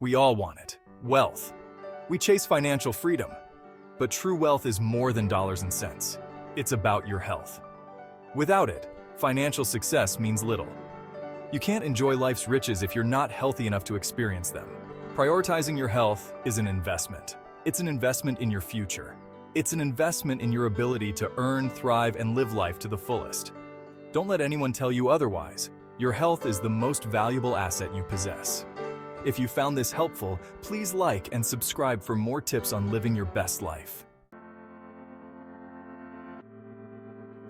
We all want it. Wealth. We chase financial freedom. But true wealth is more than dollars and cents. It's about your health. Without it, financial success means little. You can't enjoy life's riches if you're not healthy enough to experience them. Prioritizing your health is an investment. It's an investment in your future. It's an investment in your ability to earn, thrive, and live life to the fullest. Don't let anyone tell you otherwise. Your health is the most valuable asset you possess. If you found this helpful, please like and subscribe for more tips on living your best life.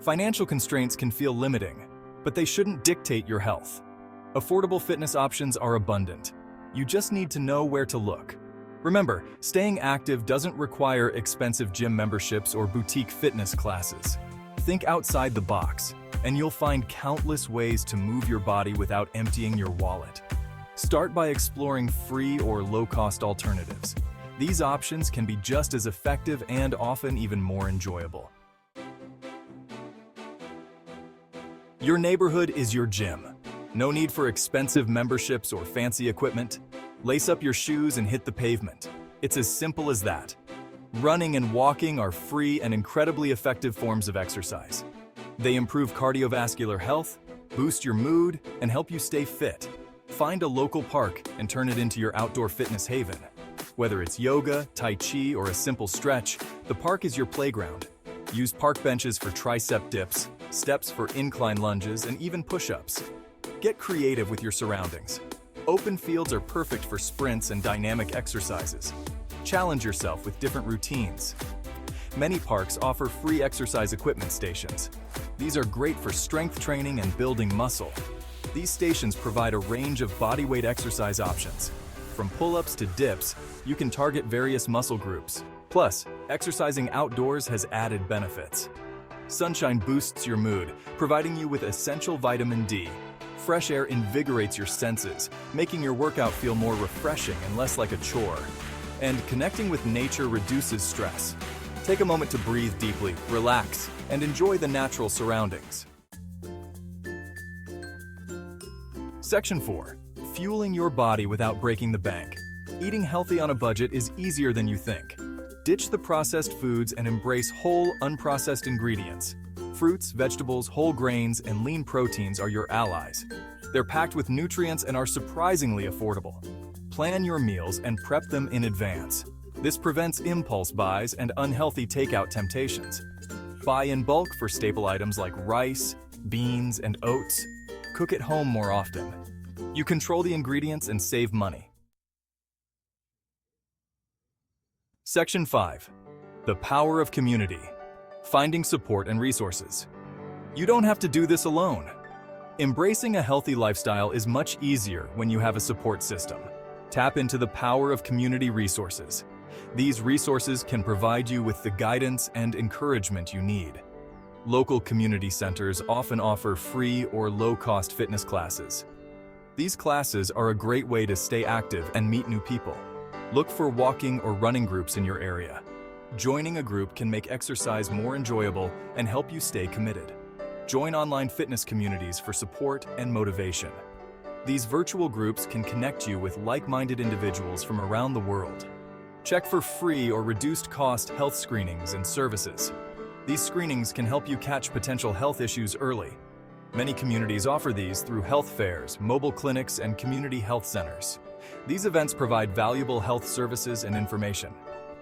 Financial constraints can feel limiting, but they shouldn't dictate your health. Affordable fitness options are abundant. You just need to know where to look. Remember, staying active doesn't require expensive gym memberships or boutique fitness classes. Think outside the box, and you'll find countless ways to move your body without emptying your wallet. Start by exploring free or low-cost alternatives. These options can be just as effective and often even more enjoyable. Your neighborhood is your gym. No need for expensive memberships or fancy equipment. Lace up your shoes and hit the pavement. It's as simple as that. Running and walking are free and incredibly effective forms of exercise. They improve cardiovascular health, boost your mood, and help you stay fit. Find a local park and turn it into your outdoor fitness haven. Whether it's yoga, tai chi, or a simple stretch, the park is your playground. Use park benches for tricep dips, steps for incline lunges, and even push-ups. Get creative with your surroundings. Open fields are perfect for sprints and dynamic exercises. Challenge yourself with different routines. Many parks offer free exercise equipment stations. These are great for strength training and building muscle. These stations provide a range of bodyweight exercise options. From pull-ups to dips, you can target various muscle groups. Plus, exercising outdoors has added benefits. Sunshine boosts your mood, providing you with essential vitamin D. Fresh air invigorates your senses, making your workout feel more refreshing and less like a chore. And connecting with nature reduces stress. Take a moment to breathe deeply, relax, and enjoy the natural surroundings. Section 4. Fueling your body without breaking the bank. Eating healthy on a budget is easier than you think. Ditch the processed foods and embrace whole, unprocessed ingredients. Fruits, vegetables, whole grains, and lean proteins are your allies. They're packed with nutrients and are surprisingly affordable. Plan your meals and prep them in advance. This prevents impulse buys and unhealthy takeout temptations. Buy in bulk for staple items like rice, beans, and oats. Cook at home more often. You control the ingredients and save money. Section 5. The power of community. Finding support and resources. You don't have to do this alone. Embracing a healthy lifestyle is much easier when you have a support system. Tap into the power of community resources. These resources can provide you with the guidance and encouragement you need. Local community centers often offer free or low-cost fitness classes. These classes are a great way to stay active and meet new people. Look for walking or running groups in your area. Joining a group can make exercise more enjoyable and help you stay committed. Join online fitness communities for support and motivation. These virtual groups can connect you with like-minded individuals from around the world. Check for free or reduced-cost health screenings and services. These screenings can help you catch potential health issues early. Many communities offer these through health fairs, mobile clinics, and community health centers. These events provide valuable health services and information.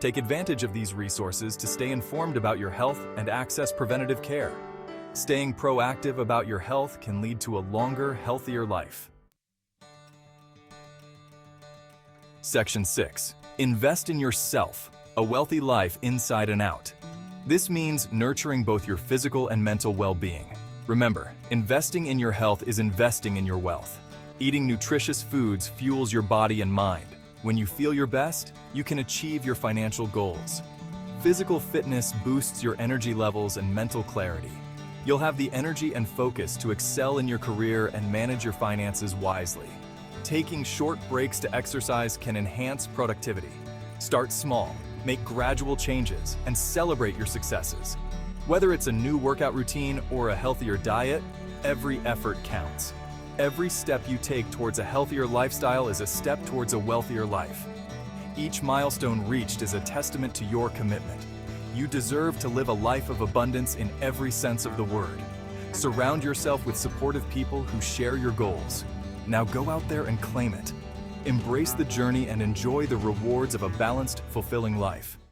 Take advantage of these resources to stay informed about your health and access preventative care. Staying proactive about your health can lead to a longer, healthier life. Section 6. Invest in yourself, a wealthy life inside and out. This means nurturing both your physical and mental well-being. Remember, investing in your health is investing in your wealth. Eating nutritious foods fuels your body and mind. When you feel your best, you can achieve your financial goals. Physical fitness boosts your energy levels and mental clarity. You'll have the energy and focus to excel in your career and manage your finances wisely. Taking short breaks to exercise can enhance productivity. Start small, make gradual changes, and celebrate your successes. Whether it's a new workout routine or a healthier diet, every effort counts. Every step you take towards a healthier lifestyle is a step towards a wealthier life. Each milestone reached is a testament to your commitment. You deserve to live a life of abundance in every sense of the word. Surround yourself with supportive people who share your goals. Now go out there and claim it. Embrace the journey and enjoy the rewards of a balanced, fulfilling life.